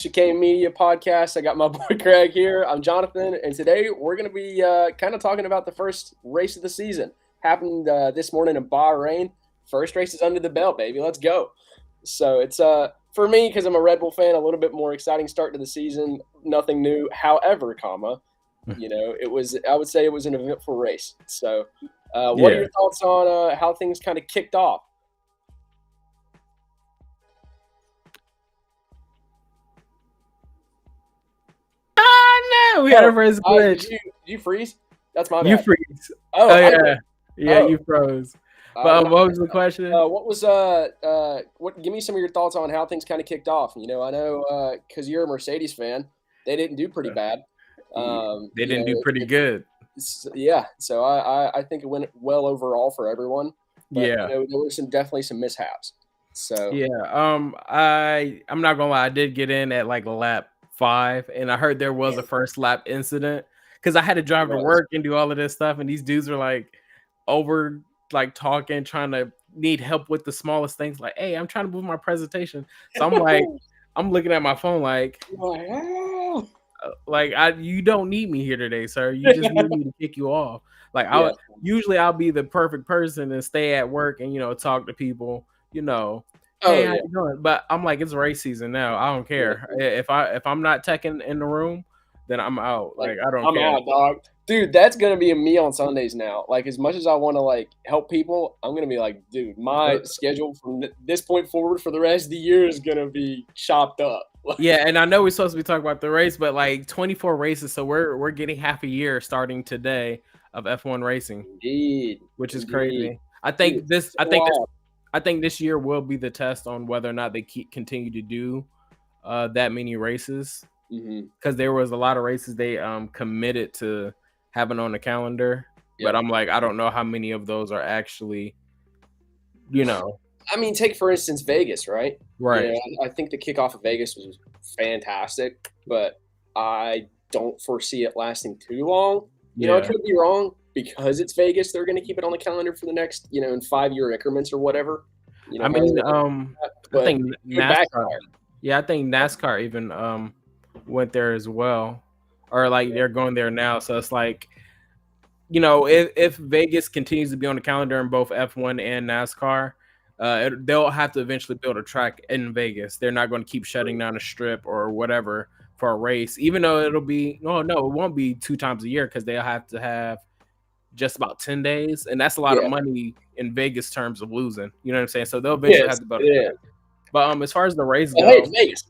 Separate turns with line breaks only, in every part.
Chicane Media Podcast. I got my boy Craig here. I'm Jonathan, and today we're going to be kind of talking about the first race of the season. Happened this morning in Bahrain. First race is under the belt, baby. Let's go. So it's for me, because I'm a Red Bull fan, a little bit more exciting start to the season. Nothing new. However, I would say it was an eventful race. So what are your thoughts on how things kind of kicked off?
No, we had a first glitch.
Did you freeze? That's my bad.
You freeze.
Oh,
yeah.
Oh.
You froze. But what was the question?
Give me some of your thoughts on how things kind of kicked off. I know because you're a Mercedes fan, they didn't do pretty bad.
They didn't do pretty good.
Yeah, so I think it went well overall for everyone. But, there were definitely some mishaps. So
yeah, I'm not gonna lie, I did get in at like lap 5, and I heard there was a first lap incident because I had to drive to work and do all of this stuff, and these dudes were like talking, trying to need help with the smallest things. Like, hey, I'm trying to move my presentation, so I'm like, I'm looking at my phone like you don't need me here today, sir. You just need me to kick you off. Like I'll be the perfect person and stay at work and talk to people. Hey, how you doing? But I'm like, it's race season now. I don't care. If I'm not teching in the room, then I'm out. Like I don't care.
I'm out, dog. Dude, that's gonna be me on Sundays now. Like, as much as I want to help people, I'm gonna be like, dude, my schedule from this point forward for the rest of the year is gonna be chopped up.
Yeah, and I know we're supposed to be talking about the race, but 24 races, so we're getting half a year starting today of F1 racing.
Indeed.
Which is crazy. I think this year will be the test on whether or not they continue to do that many races. Because there was a lot of races they committed to having on the calendar, but I'm like, I don't know how many of those are actually,
I mean, take for instance Vegas, right?
Right.
I think the kickoff of Vegas was fantastic, but I don't foresee it lasting too long. I could be wrong because it's Vegas. They're going to keep it on the calendar for the next, in 5-year increments or whatever.
I think NASCAR. Yeah, I think NASCAR even went there as well, or they're going there now. So it's like, if Vegas continues to be on the calendar in both F1 and NASCAR, they'll have to eventually build a track in Vegas. They're not going to keep shutting down a strip or whatever for a race, even though it'll be it won't be 2 times a year because they'll have to have just about 10 days, and that's a lot of money in Vegas terms of losing. You know what I'm saying? So they'll eventually have to build a track. But as far as the race goes,
hey, it's Vegas.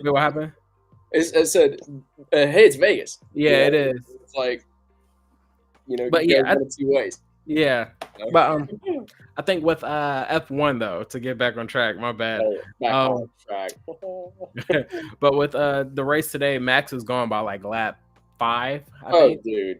What happened?
I said, hey, it's Vegas.
Yeah, it is.
It's like,
but yeah,
2 ways.
Yeah, but I think with F1 though, to get back on track, my bad.
Back on track.
But with the race today, Max was going by lap 5. I think.
Dude.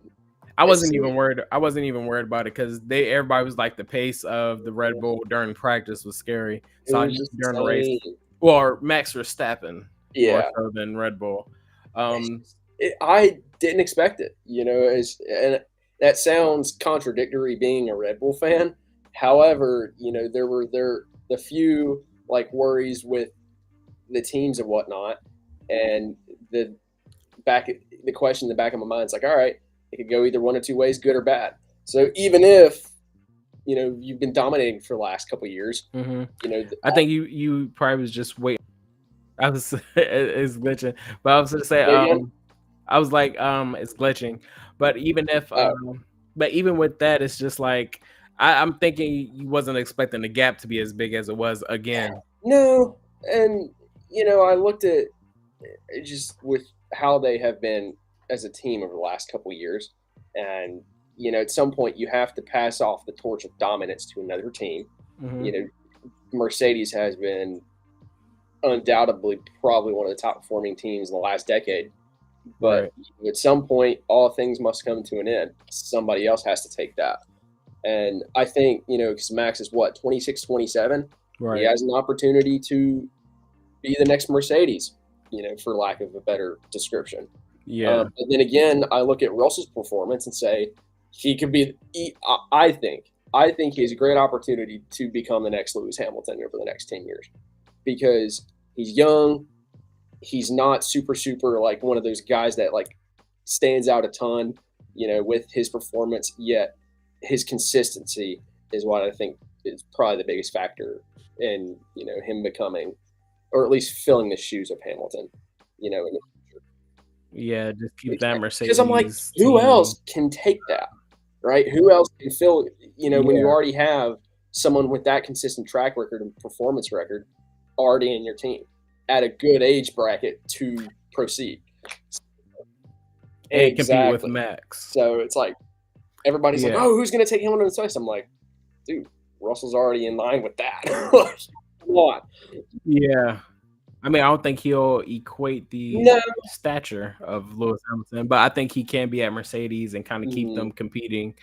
I wasn't even worried about it because everybody was like, the pace of the Red Bull during practice was scary. So I just during the race, or Max Verstappen, more so than Red Bull.
I didn't expect it. And that sounds contradictory being a Red Bull fan. However, there were the few worries with the teams and whatnot, and the question in the back of my mind is all right, it could go either one or 2 ways, good or bad. So even if you've been dominating for the last couple of years,
I think you probably was just waiting. I was it's glitching, but I was gonna say I was like it's glitching, but even if but even with that, it's just like I'm thinking you wasn't expecting the gap to be as big as it was again.
No, and I looked at it just with how they have been as a team over the last couple of years, and at some point you have to pass off the torch of dominance to another team. Mercedes has been undoubtedly probably one of the top performing teams in the last decade, but at some point all things must come to an end. Somebody else has to take that, and I think because Max is 26, 27, he has an opportunity to be the next Mercedes, for lack of a better description. But then again, I look at Russell's performance and say he could be. I think he has a great opportunity to become the next Lewis Hamilton over the next 10 years, because he's young, he's not super like one of those guys that like stands out a ton, with his performance. Yet his consistency is what I think is probably the biggest factor in him becoming, or at least filling the shoes of Hamilton. In the future.
Yeah, just keep that Mercedes.
Because I'm like, who else can take that, right? Who else can fill? When you already have someone with that consistent track record and performance record already in your team at a good age bracket to proceed
and compete with Max.
So it's like everybody's like, oh, who's going to take him on the choice? I'm like, dude, Russell's already in line with that. Come on.
Yeah. I mean, I don't think he'll equate the stature of Lewis Hamilton, but I think he can be at Mercedes and kind of keep them competing,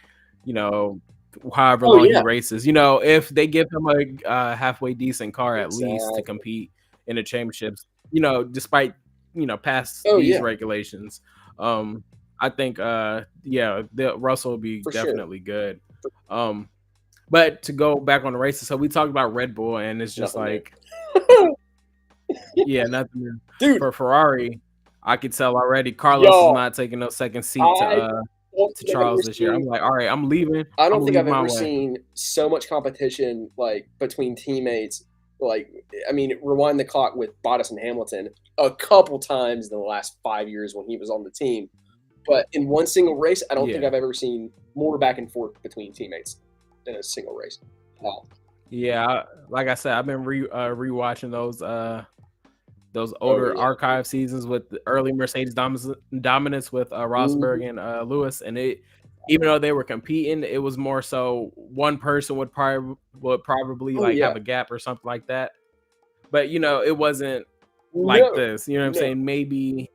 however long he races. If they give him a halfway decent car at least to compete in the championships, despite, past these regulations, I think, Russell will be definitely good. But to go back on the races, so we talked about Red Bull, and it's just nothing. Dude, for Ferrari, I could tell already Carlos is not taking no second seat to Charles this year. I'm like, all right, I'm leaving.
I don't think I've ever seen so much competition like between teammates. Like, I mean, rewind the clock with Bottas and Hamilton a couple times in the last 5 years when he was on the team. But in one single race, I don't think I've ever seen more back and forth between teammates in a single race. Wow.
Yeah, like I said, I've been rewatching those older archive seasons with the early Mercedes dominance with Rosberg and Lewis, and even though they were competing, it was more so one person would probably have a gap or something like that. But it wasn't like this. You know what I'm saying? Maybe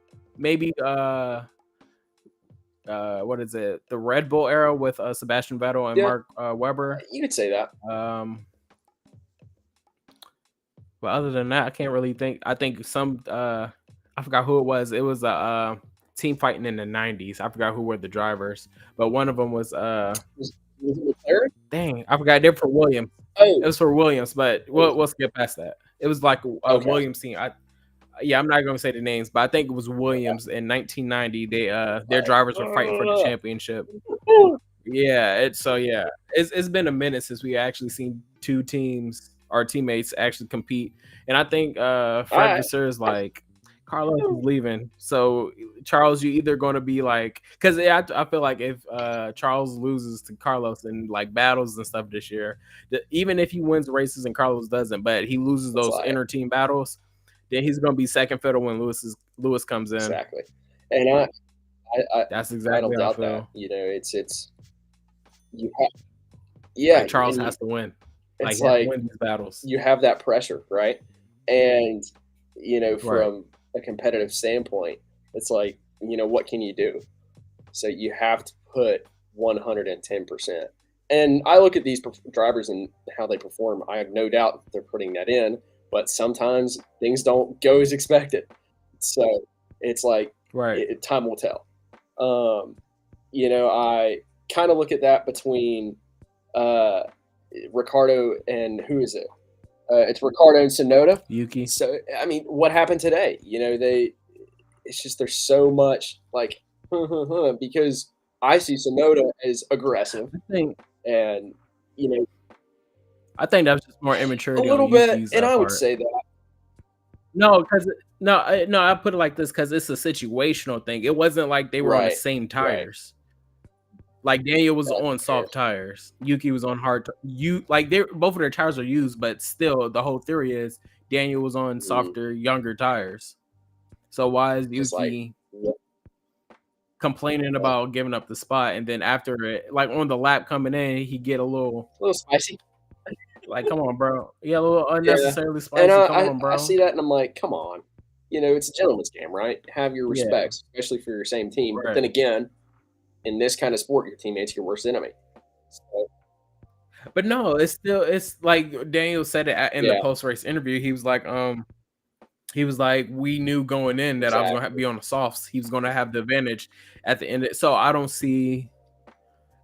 what is it? The Red Bull era with Sebastian Vettel and Mark Webber.
You could say that.
But other than that, I can't really think. I think I forgot who it was. It was a team fighting in the 90s. I forgot who were the drivers, but one of them was
was it McLaren?
Dang, I forgot. They're for Williams. It was for Williams, but we'll skip past that. It was like a Williams team. I'm not going to say the names, but I think it was Williams in 1990. Their drivers were fighting for the championship. It's been a minute since we actually seen two teams, our teammates, actually compete. And I think Fred Vasseur is like, Carlos is leaving. So Charles, you either going to be like, because I feel like if Charles loses to Carlos in like battles and stuff this year, even if he wins races and Carlos doesn't, but he loses those inter team battles, then he's going to be second fiddle when Lewis comes in.
Exactly. And
that's exactly
how I feel. It's
Charles has to win.
It's
win these battles.
You have that pressure, right? And from a competitive standpoint, it's like, what can you do? So you have to put 110%. And I look at these drivers and how they perform. I have no doubt they're putting that in, but sometimes things don't go as expected. So it's like, time will tell. I kind of look at that between Ricardo and who is it? It's Ricardo and Tsunoda.
Yuki.
So, I mean, what happened today? It's just there's so much like, because I see Tsunoda as aggressive. I
think that was just more immaturity.
A little bit, and I would say that.
No, I put it like this because it's a situational thing. It wasn't like they were on the same tires. Like Daniel was on soft tires, Yuki was on hard. Both of their tires are used, but still, the whole theory is Daniel was on softer, younger tires. So why is Yuki complaining about giving up the spot, and then after it, like on the lap coming in, he get a little
spicy?
Like, come on, bro. Yeah, a little unnecessarily spicy.
And
come on, bro.
I see that, and I'm like, come on. It's a gentleman's game, right? Have your respects, especially for your same team. Right. But then again, in this kind of sport, your teammate's your worst enemy. So.
But no, it's like Daniel said it in the post-race interview. He was like, we knew going in that I was going to be on the softs. He was going to have the advantage at the end. So I don't see,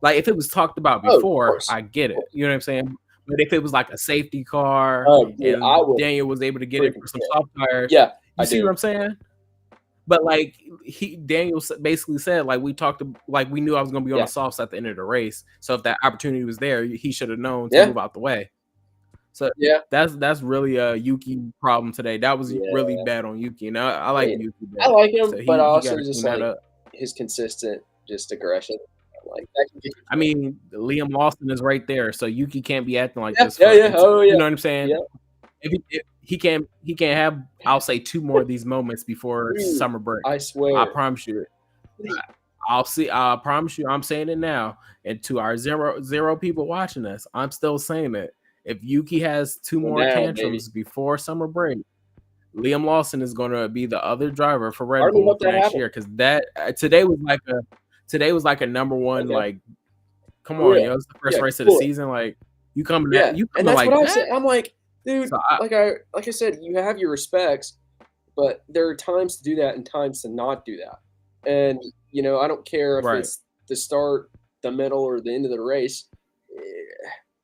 like, if it was talked about before, I get it. You know what I'm saying? But if it was like a safety car and Daniel was able to get it for some soft tires, You see what I'm saying? But like Daniel basically said, like we talked, like we knew I was going to be on the softs at the end of the race. So if that opportunity was there, he should have known to move out the way. So that's really a Yuki problem today. That was really bad on Yuki. And I like Yuki.
I like him, so but also just like his consistent just aggression. Like that
I mean, Liam Lawson is right there, so Yuki can't be acting like this.
You know
what I'm saying? Yeah. If he can't have, I'll say 2 more of these moments before summer break.
I swear.
I promise you. I promise you. I'm saying it now, and to our zero people watching this, I'm still saying it. If Yuki has 2 more tantrums before summer break, Liam Lawson is going to be the other driver for Red Bull next year, because today was like a number one. Like, come on, yo, it's the first race of the season. Like, you coming
and that's like what I said. I'm like, dude, so like I said, you have your respects, but there are times to do that and times to not do that. And you know, I don't care if it's the start, the middle, or the end of the race.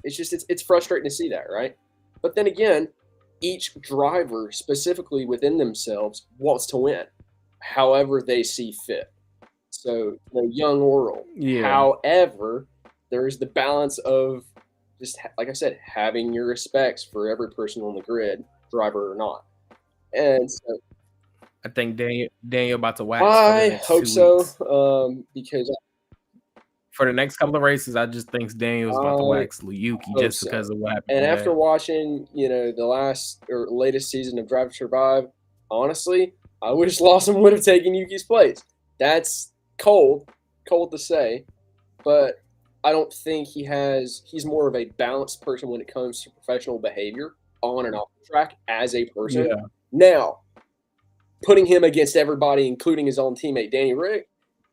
It's just it's frustrating to see that, right? But then again, each driver specifically within themselves wants to win, however they see fit. So, young or old. However, there's the balance of just, like I said, having your respects for every person on the grid, driver or not. And so,
I think Daniel about to wax.
I hope so, because
for the next couple of races, I just think Daniel's about to wax Yuki just because of what happened.
And after watching, the last or latest season of Drive to Survive, honestly, I wish Lawson would have taken Yuki's place. That's cold to say, but I don't think he's more of a balanced person when it comes to professional behavior on and off the track as a person. Yeah. Now, putting him against everybody, including his own teammate Danny Rick,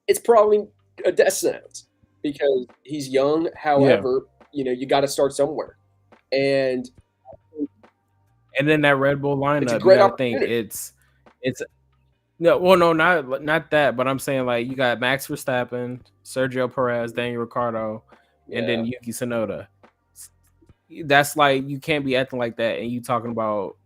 it's probably a death sentence because he's young. However, you got to start somewhere, and
then that Red Bull lineup,
it's a great
opportunity. I think it's. No, not that, but I'm saying like you got Max Verstappen, Sergio Perez, Daniel Ricciardo, and then Yuki Tsunoda. That's like you can't be acting like that, and you talking about,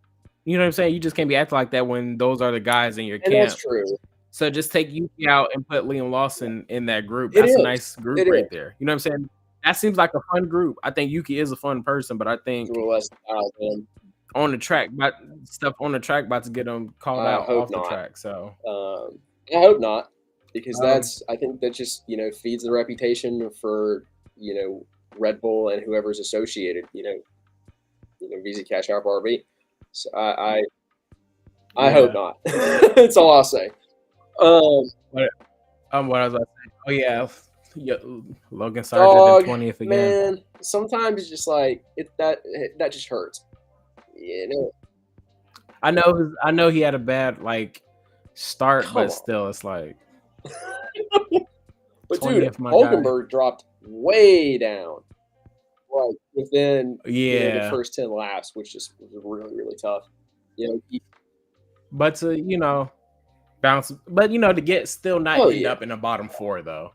you know what I'm saying? You just can't be acting like that when those are the guys in your camp.
That's true.
So just take Yuki out and put Liam Lawson in that group. That's a nice group right there. You know what I'm saying? That seems like a fun group. I think Yuki is a fun person, but I think on the track, but stuff on the track about to get him called out off the track. So
I hope not, because I think that just feeds the reputation for Red Bull and whoever's associated. VZ Cash App RV. So I hope not. That's all I'll say.
What was I saying? Oh yeah, Logan Sargent in 20th again.
Man, sometimes it's just like that just hurts.
I know he had a bad start, but still, it's like.
But dude, Hulkenberg dropped way down, like within the first 10 laps, which just was really, really tough.
But to bounce, but to get still not end up in the bottom 4 though.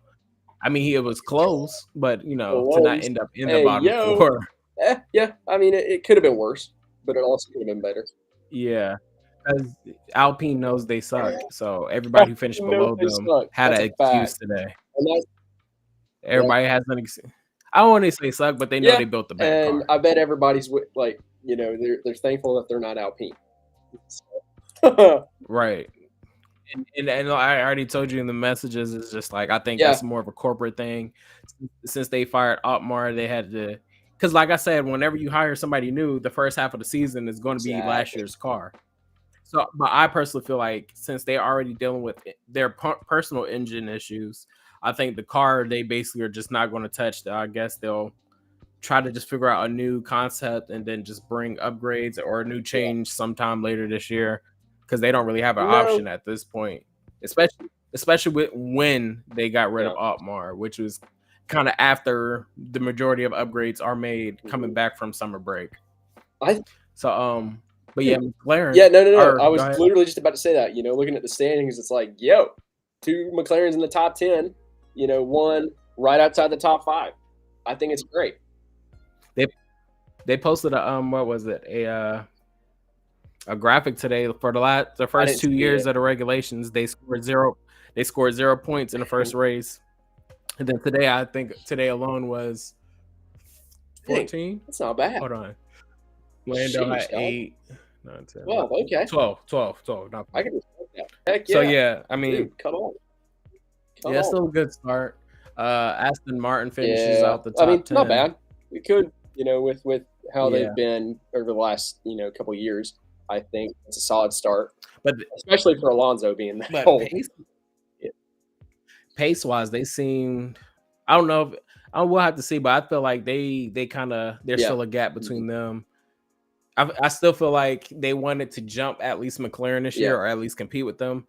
I mean, it was close, but to not end up in the bottom 4.
Yeah, I mean, it could have been worse. But it also could have been better.
Yeah, because Alpine knows they suck. So everybody who finished below them had an excuse today. Everybody has an excuse. I don't want to say suck, but they know they built the bad car.
I bet everybody's they're thankful that they're not Alpine.
Right. And I already told you in the messages, it's just like I think that's more of a corporate thing. Since they fired Otmar, they had to. Because, like I said, whenever you hire somebody new, the first half of the season is going to be last year's car. So, but I personally feel like since they're already dealing with their personal engine issues, I think the car they basically are just not going to touch. I guess they'll try to just figure out a new concept and then just bring upgrades or a new change sometime later this year because they don't really have an option at this point, especially with when they got rid of Otmar, which was kind of after the majority of upgrades are made coming back from summer break. But yeah, McLaren.
Yeah, no. I was literally just about to say that. Looking at the standings, it's like, 2 McLarens in the top 10. One right outside the top 5. I think it's great.
They posted a what was it? a graphic today for the first 2 years of the regulations. They scored 0 points in the first race, and then today I think today alone was 14.
That's not bad.
Hold on, Lando had 8. 9, 10,
well, okay.
12.
I can respect that. Heck yeah.
So yeah, I mean,
dude, come on.
Still a good start. Aston Martin finishes out the top 10.
Not bad. We could, with how they've been over the last, couple of years, I think it's a solid start. But especially for Alonso being that old.
Pace-wise, they seem. I don't know. I will have to see, but I feel like there's still a gap between them. I still feel like they wanted to jump at least McLaren this year, or at least compete with them.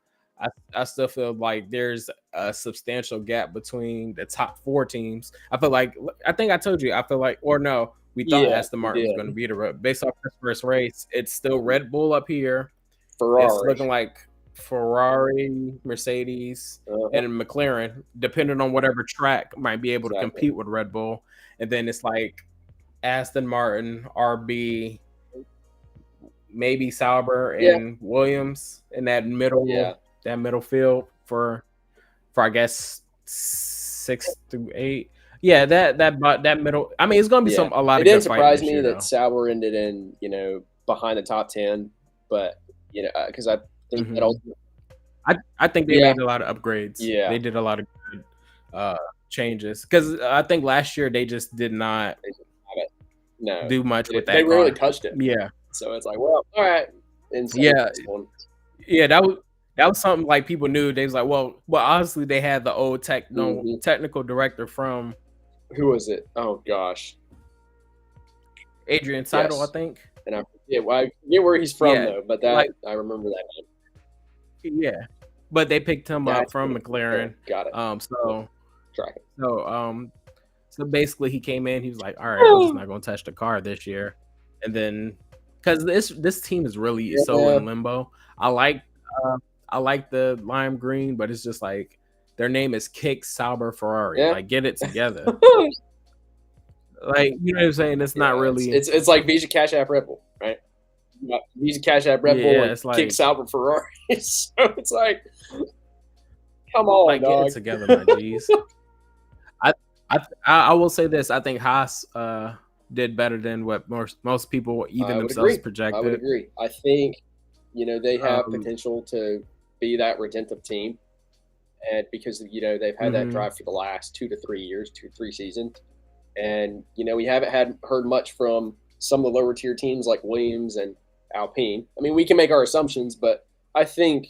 I still feel like there's a substantial gap between the top 4 teams. I think I told you. I feel like, or no, we thought Aston Martin was going to beat it. Based off this first race, it's still Red Bull up here.
Ferrari.
It's looking like Ferrari, Mercedes, and McLaren, depending on whatever track, might be able to compete with Red Bull. And then it's like Aston Martin, RB, maybe Sauber and Williams in that middle field for I guess 6 through 8. Yeah, that middle. I mean, it's going to be a lot of. It didn't
surprise me that Sauber ended in behind the top 10, but because I think that also.
I think they made a lot of upgrades. Yeah, they did a lot of good changes because I think last year they just did not do much with that.
They really touched it.
Yeah.
So it's like, well, all right.
That was something like people knew. They was like, well, honestly, they had the old technical director from.
Who was it? Oh gosh,
Adrian Seidel, I think.
And I forget where he's from though, but I remember that name.
Yeah, but they picked him up from McLaren.
Got it.
So basically, he came in. He was like, all right, I'm just not going to touch the car this year, and then. Because this team is really so in limbo. I like the lime green, but it's just like their name is Kick Sauber Ferrari. Like, get it together. Like, you know what I'm saying? It's not really.
It's like Visa Cash App Red Bull, right? Visa Cash App Red Bull and like, Kick Sauber Ferrari. So it's like, come on, like, dog.
Get it together, my G's. I will say this. I think Haas did better than what most people, even themselves, projected.
I would agree. I think, they have potential to be that redemptive team, and because they've had that drive for the last 2 to 3 years, 2 to 3 seasons, and we haven't heard much from some of the lower tier teams like Williams and Alpine. I mean, we can make our assumptions, but I think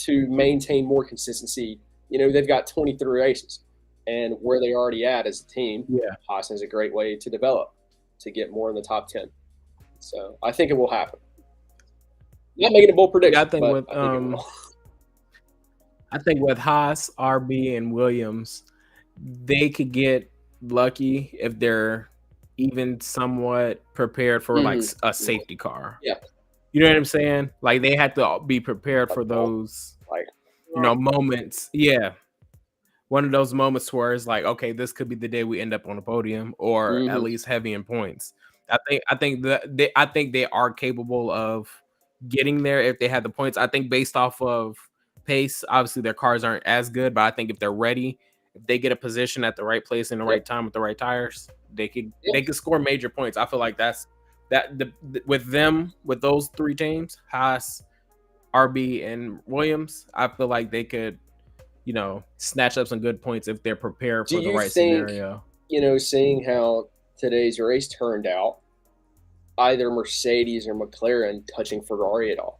to maintain more consistency, they've got 23 races, and where they're already at as a team, Haas is a great way to develop, to get more in the top 10. So I think it will happen. Not making a bold prediction.
I think with Haas, RB, and Williams, they could get lucky if they're even somewhat prepared for like a safety car.
Yeah.
You know what I'm saying? Like they have to be prepared for those moments. Yeah. One of those moments where it's like, okay, this could be the day we end up on the podium, or at least heavy in points. I think they are capable of getting there if they have the points. I think based off of pace, obviously their cars aren't as good, but I think if they're ready, if they get a position at the right place in the right time with the right tires, they could score major points. I feel like with those 3 teams, Haas, RB, and Williams, I feel like they could snatch up some good points if they're prepared for the right scenario.
Seeing how today's race turned out, either Mercedes or McLaren touching Ferrari at all?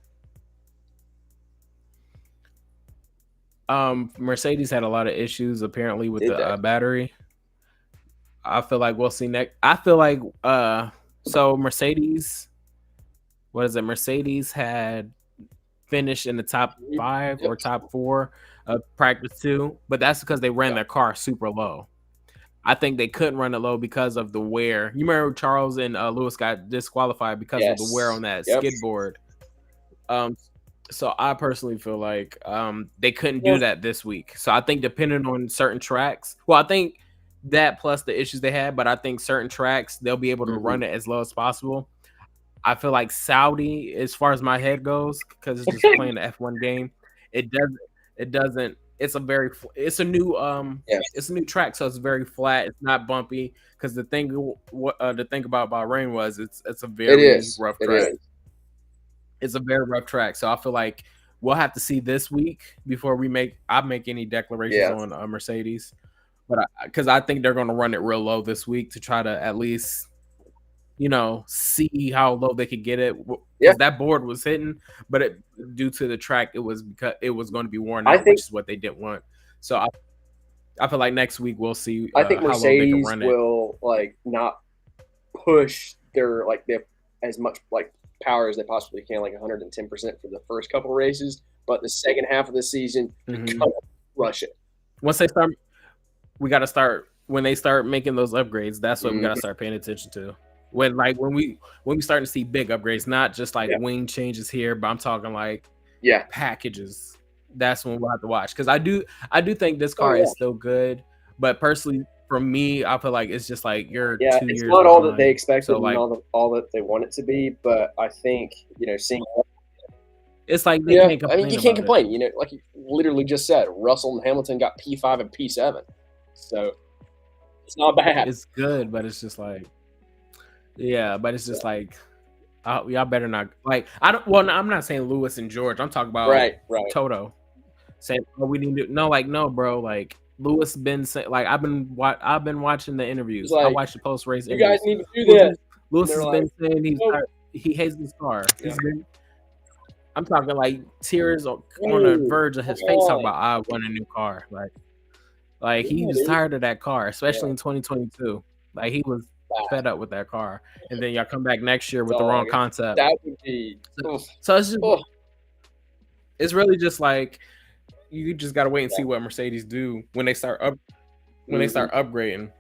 Mercedes had a lot of issues apparently with the battery. I feel like we'll see next. I feel like so Mercedes, what is it? Mercedes had finished in the top 5 or top 4 of practice 2, but that's because they ran their car super low. I think they couldn't run it low because of the wear. You remember Charles and Lewis got disqualified because of the wear on that skid board. So I personally feel like they couldn't do that this week. So I think depending on certain tracks, I think that plus the issues they had, but I think certain tracks they'll be able to run it as low as possible. I feel like Saudi, as far as my head goes, because it's just playing the F1 game, it doesn't. It's a new it's a new track, so it's very flat. It's not bumpy. Because the thing about Bahrain was it's a very rough track. It's a very rough track, so I feel like we'll have to see this week before I make any declarations on Mercedes, but because I think they're going to run it real low this week to try to at least see how low they could get it. Because that board was hitting, but due to the track, it was because it was going to be worn out, which is what they didn't want. So I feel like next week we'll see.
I think Mercedes will not push their as much power as they possibly can, 110% for the first couple races, but the second half of the season, rush it.
Once they start, we got to start when they start making those upgrades. That's what we got to start paying attention to. When we start to see big upgrades, not just wing changes here, but I'm talking packages. That's when we'll have to watch, because I do think this car is still good, but personally for me, I feel like it's just you're 2 years.
It's not all that they expected, so all that they want it to be, but I think seeing
it's they can't complain.
I mean, you can't complain. Like you literally just said, Russell and Hamilton got P5 and P7, so it's not bad.
It's good, but it's just y'all better not I don't. Well, I'm not saying Lewis and George. I'm talking about
right.
Toto saying, "Oh, we need to." No, bro. Lewis been saying, I've been watching the interviews. I watched the post race.
You guys need to do that.
Lewis has been saying he hates his car.
Yeah.
I'm talking tears on the verge of his face. Talking about I want a new car. He was tired of that car, especially in 2022. He was fed up with that car, and then y'all come back next year with the wrong concept.
That would be
so it's just it's really just you just gotta wait and see what Mercedes do when they start upgrading.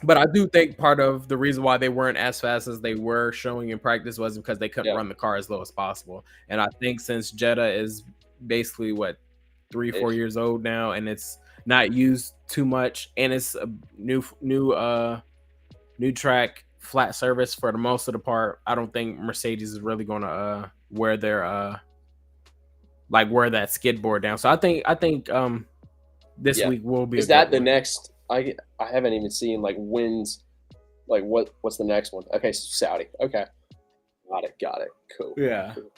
But I do think part of the reason why they weren't as fast as they were showing in practice was because they couldn't run the car as low as possible. And I think since Jeddah is basically 3-4 years old now, and it's not used too much, and it's a new track, flat surface for the most of the part, I don't think Mercedes is really gonna wear their wear that skid board down. So I think this week will be.
Is that the next? I haven't even seen wins. What's the next one? Okay, so Saudi. Okay, got it. Cool.
Yeah. Cool.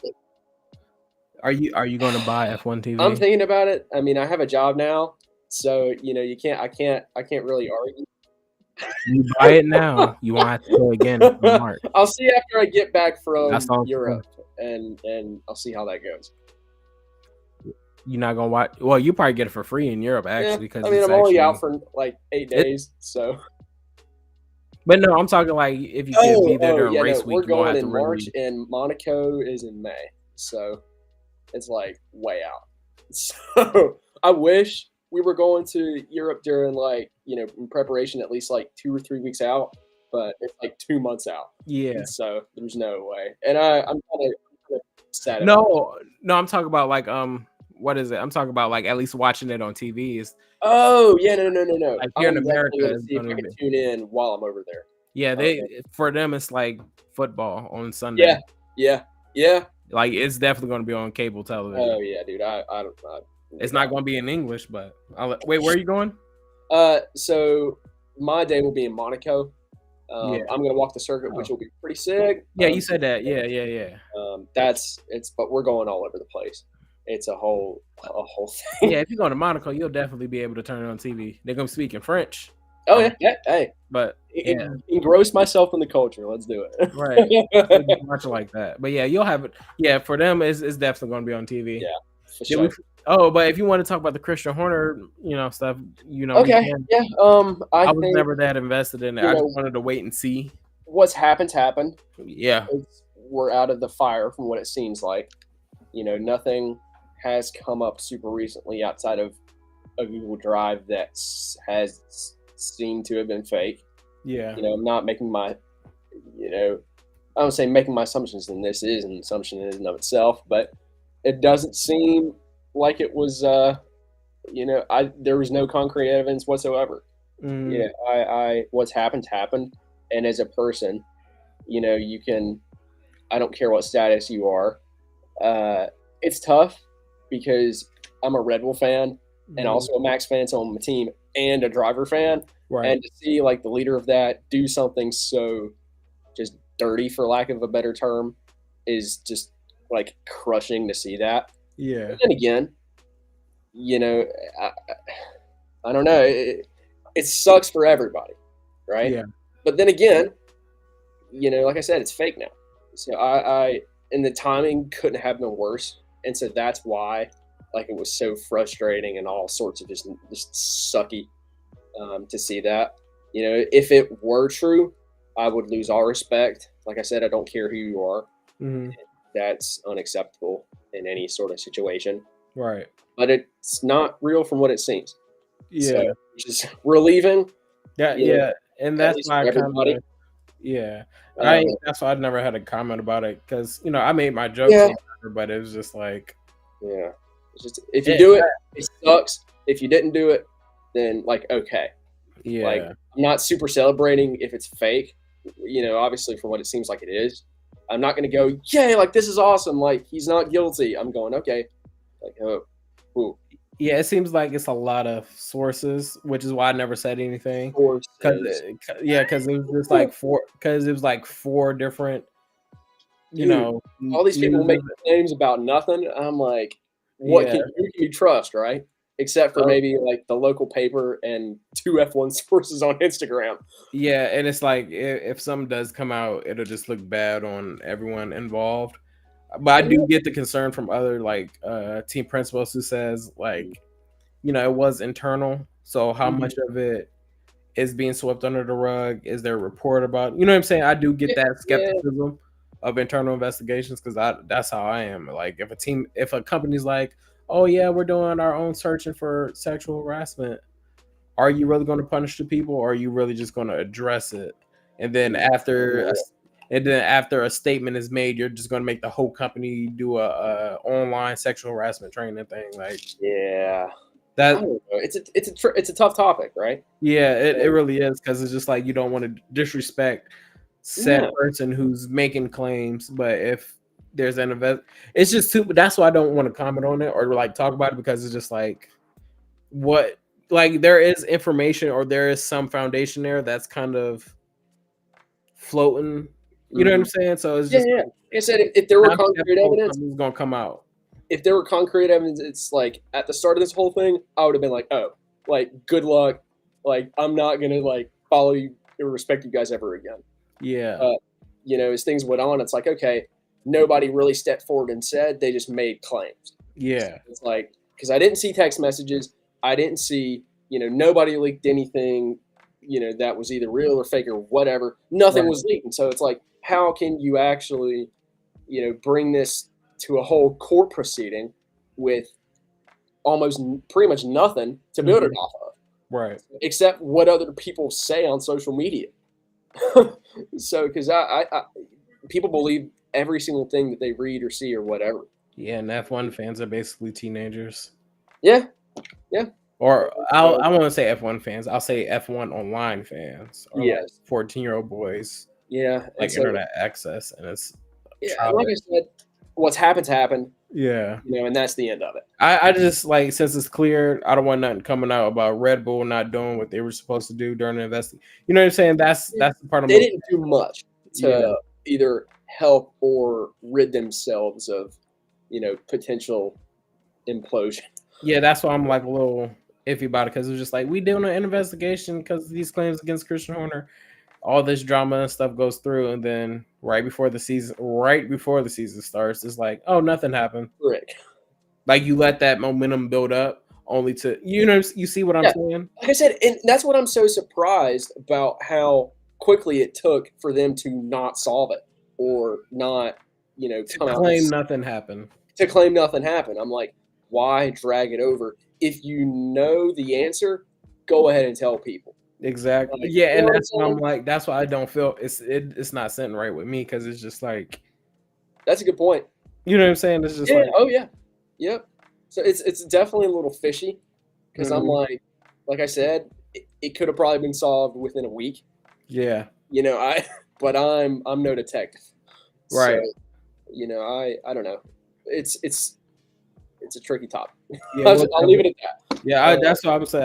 Are you going to buy F1 TV?
I'm thinking about it. I mean, I have a job now, so I can't really argue.
You buy it now, you won't have to go again in March.
I'll see after I get back from Europe, and I'll see how that goes.
You're not gonna watch. Well, you probably get it for free in Europe, actually. Because
I'm only out for 8 days, so.
But no, I'm talking if you can't be there during race week.
We're going in March, and Monaco is in May, so it's way out. So I wish we were going to Europe during in preparation at least 2 or 3 weeks out, but it's 2 months out.
Yeah.
So there's no way, and I'm kind of sad.
No, I'm talking about what is it? I'm talking about at least watching it on TV.
No.
Here in America,
see if I can tune in while I'm over there.
Yeah, for them it's football on Sunday.
Yeah.
It's definitely going to be on cable television.
Oh yeah, dude. I don't.
It's not going to be in English, but wait. Where are you going?
So my day will be in Monaco. I'm going to walk the circuit, which will be pretty sick.
Yeah, you said that. Yeah.
But we're going all over the place. It's a whole thing.
Yeah, if you're going to Monaco, you'll definitely be able to turn it on TV. They're going to speak in French.
Oh yeah. Hey,
but
engross myself in the culture. Let's do it.
Right. Much like that. But yeah, you'll have it. Yeah, for them, it's definitely going to be on TV.
Yeah, for sure.
But if you want to talk about the Christian Horner, stuff,
okay, yeah. I
was never that invested in it. I just wanted to wait and see.
What's happened.
Yeah,
we're out of the fire from what it seems like. Nothing has come up super recently outside of a Google Drive that has seemed to have been fake.
Yeah,
I'm not making my, I don't say making my assumptions, and this is an assumption in and of itself, but it doesn't seem like it was, there was no concrete evidence whatsoever. I what's happened, and as a person, you can I don't care what status you are. It's tough because I'm a Red Bull fan and also a Max fan, so I'm a team and a driver fan.
Right.
And to see like the leader of that do something so just dirty, for lack of a better term, is just like crushing to see that.
Yeah.
But then again, I don't know. It sucks for everybody, right?
Yeah.
But then again, like I said, it's fake now. So and the timing couldn't have been worse. And so that's why, like, it was so frustrating and all sorts of just sucky to see that. If it were true, I would lose all respect. Like I said, I don't care who you are.
Mm-hmm.
That's unacceptable in any sort of situation.
Right.
But it's not real from what it seems.
Yeah.
So, which is relieving.
Yeah. And that's why
everybody.
That's why I've never had a comment about it because I made my jokes, but it was just like,
it's just, if you do it, it sucks. If you didn't do it, then like okay, like I'm not super celebrating if it's fake. Obviously for what it seems like it is. I'm not going to go, yay, like this is awesome. Like he's not guilty. I'm going, okay, like ooh.
Yeah, it seems like it's a lot of sources, which is why I never said anything. Because it was just like four different,
all these people making claims about nothing. I'm like, who can you trust, right? Except for maybe like the local paper and 2 F1 sources on Instagram.
Yeah, and it's like if something does come out, it'll just look bad on everyone involved. But I do get the concern from other like team principals who says like, it was internal. So how much of it is being swept under the rug? Is there a report about? You know what I'm saying? I do get that skepticism of internal investigations because that's how I am. Like if a company's like, oh yeah, we're doing our own searching for sexual harassment, are you really going to punish the people, or are you really just going to address it? And then after a statement is made, you're just going to make the whole company do a online sexual harassment training thing. Like,
it's a tough topic, right?
Yeah, it really is because it's just like you don't want to disrespect said person who's making claims, but if there's an event, it's just too. That's why I don't want to comment on it or like talk about it because it's just like what like there is information or there is some foundation there that's kind of floating. You know what I'm saying? So it's just
like I said, if there were concrete evidence,
it's gonna come out.
If there were concrete evidence, it's like at the start of this whole thing, I would have been like, oh, like good luck. Like I'm not gonna like follow you or respect you guys ever again.
Yeah.
As things went on, it's like, okay, nobody really stepped forward and said, they just made claims.
Yeah.
So it's like, because I didn't see text messages. I didn't see, nobody leaked anything, that was either real or fake or whatever. Nothing was leaked. So it's like, how can you actually, bring this to a whole court proceeding with almost pretty much nothing to build it off of?
Right.
Except what other people say on social media. So, because I people believe every single thing that they read or see or whatever.
Yeah, and F1 fans are basically teenagers.
Yeah.
Or I won't say F1 fans. I'll say F1 online fans. Or like 14-year-old boys.
Yeah.
Like internet access, and it's
like I said, what's happened.
Yeah.
And that's the end of it.
I just like, since it's clear, I don't want nothing coming out about Red Bull not doing what they were supposed to do during the investigation. You know what I'm saying? That's the part of
they didn't do much to either help or rid themselves of, potential implosion.
Yeah, that's why I'm like a little iffy about it because it's just like we doing an investigation because these claims against Christian Horner, all this drama and stuff goes through, and then right before the season starts, it's like, oh, nothing happened.
Right.
Like you let that momentum build up only to you see what I'm saying?
Like I said, and that's what I'm so surprised about how quickly it took for them to not solve it or not, come out
claim nothing happened.
To claim nothing happened. I'm like, why drag it over? If you know the answer, go ahead and tell people.
Exactly. Like, yeah, and that's why I'm like, that's why I don't feel it's not sitting right with me because it's just like.
That's a good point.
You know what I'm saying? It's just like.
Oh yeah. Yep. So it's definitely a little fishy because I'm like I said, it could have probably been solved within a week.
Yeah.
But I'm no detective.
Right.
So, I don't know. It's a tricky topic.
Yeah,
I'll leave it at that.
Yeah, that's what I would say.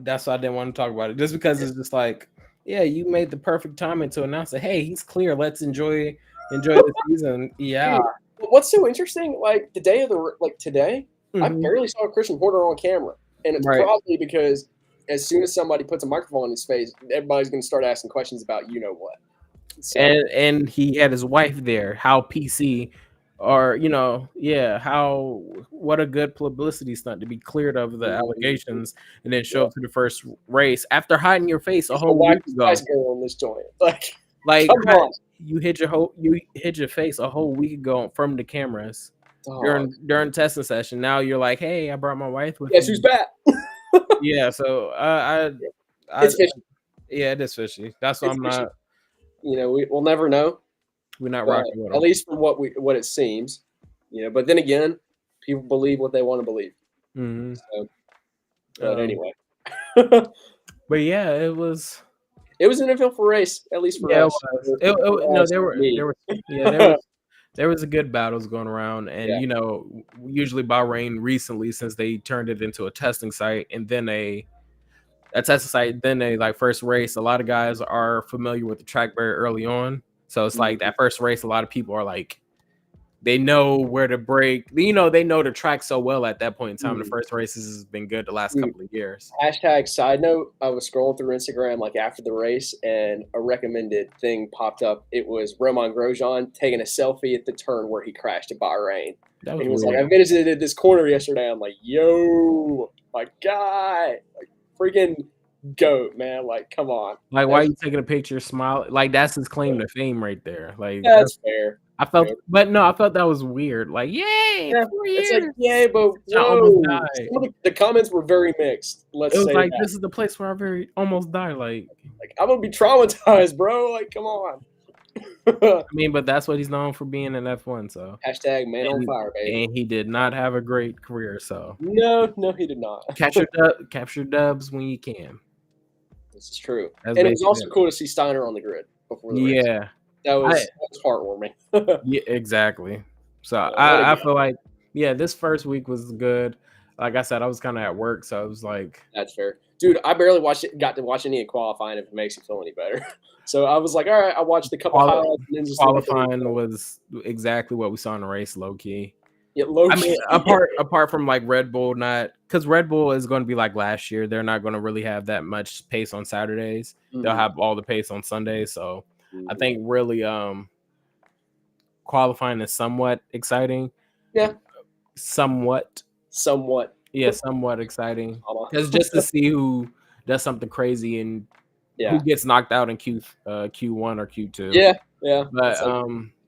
That's why I didn't want to talk about it, just because it's just like, yeah, you made the perfect timing to announce it. Hey, he's clear. Let's enjoy the season. Yeah.
Dude, what's so interesting? Like the day of today, I
Mhm.
barely saw Christian Porter on camera, and it's
Right.
probably because as soon as somebody puts a microphone in his face, everybody's going to start asking questions about what. So,
And he had his wife there. How PC, or what a good publicity stunt to be cleared of the allegations and then show up to the first race after hiding your face a
he's the
whole week ago.
nice girl in this joint.
Like,
come on.
You hid your face a whole week ago from the cameras during testing session. Now you're like, hey, I brought my wife with me.
Guess who's back?
Yeah, so
it's fishy.
Yeah, it is fishy. That's why I'm
fishy.
not.
We'll never know.
We're not rocking with them.
At least from what it seems, But then again, people believe what they want to believe.
Mm-hmm.
So, but anyway.
But yeah, it was
an eventful race, at least for us.
There was a good battles going around, and usually Bahrain recently, since they turned it into a testing site and then a testing site, then a like first race, a lot of guys are familiar with the track very early on. So it's like that first race, a lot of people are like, they know where to break. They know the track so well at that point in time. The first races has been good the last couple of years.
Side note, I was scrolling through Instagram like after the race, and a recommended thing popped up. It was Romain Grosjean taking a selfie at the turn where he crashed at Bahrain. And he was like, I visited this corner yesterday. I'm like, yo, my guy, like freaking GOAT, man. Like, come on.
Like, why are you taking a picture, smile? Like, that's his claim to fame right there. Like,
that's fair.
I felt that was weird. Like, yay!
Yeah, it's like, yay, but whoa. Some of the comments were very mixed. It was
like, this is the place where I almost died. Like
I'm gonna be traumatized, bro. Like, come on.
I mean, but that's what he's known for, being in F1. So
#man on fire, baby.
And he did not have a great career. So
no, he did not.
Capture dubs when you can.
This is true. And it was also cool to see Steiner on the grid before the race.
Yeah.
That was heartwarming.
Yeah, exactly. So I feel like, this first week was good. Like I said, I was kind of at work, so it was like,
that's fair, dude. I barely got to watch any qualifying, if it makes you feel any better. So I was like, all right, I watched a couple highlights. And then just
qualifying was exactly what we saw in the race, low key.
Yeah, low key.
I mean, apart from like Red Bull, not because Red Bull is going to be like last year. They're not going to really have that much pace on Saturdays. They'll have all the pace on Sundays. So I think really qualifying is somewhat exciting.
Yeah.
Somewhat. Yeah, somewhat exciting. Because just to see who does something crazy and who gets knocked out in Q1 or Q2.
Yeah.
But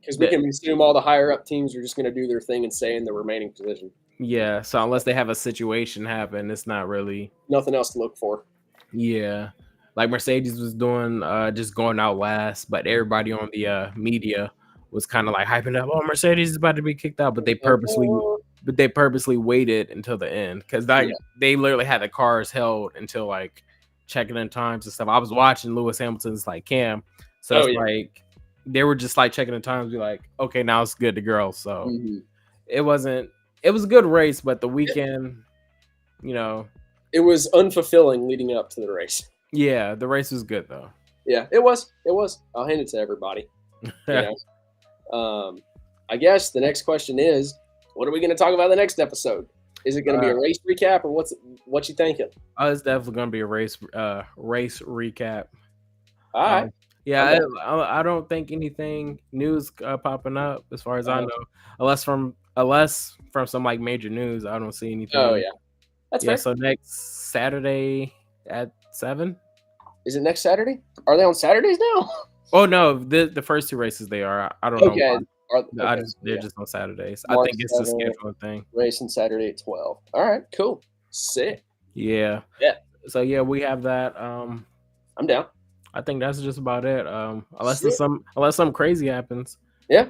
because we can assume all the higher up teams are just going to do their thing and stay in the remaining position.
Yeah. So unless they have a situation happen, it's not really
nothing else to look for.
Yeah. Like Mercedes was doing just going out last, but everybody on the media was kind of like hyping up, oh, Mercedes is about to be kicked out, but they purposely waited until the end because they literally had the cars held until like checking in times and stuff. I was watching Lewis Hamilton's like cam, so it's like they were just like checking the times, be like, okay, now it's good to go. So it was a good race, but the weekend,
it was unfulfilling leading up to the race.
Yeah, the race was good though.
Yeah, it was. I'll hand it to everybody. I guess the next question is, what are we going to talk about the next episode? Is it going to be a race recap, or what you thinking?
It's definitely going to be a race recap.
All right.
I don't think anything news popping up as far as I know, unless from some like major news. I don't see anything.
Oh yeah, that's fair.
So next Saturday at 7.
Is it next Saturday? Are they on Saturdays now?
Oh no, the first 2 races they are. I don't know. They're just on Saturdays.
March
I think it's a scheduling thing.
Racing Saturday at 12. All right, cool, sick.
Yeah. So we have that. I'm
down.
I think that's just about it. Unless something crazy happens.
Yeah.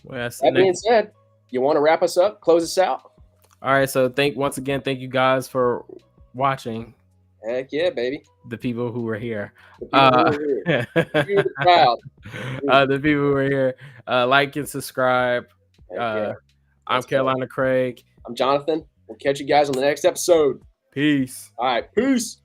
That being said, you want to wrap us up, close us out?
All right. So thank you guys for watching.
Heck yeah, baby.
The people who were here.
The people who were here. The crowd.
The people who were here. Like and subscribe. I'm Carolina Craig.
I'm Jonathan. We'll catch you guys on the next episode.
Peace.
All right. Peace.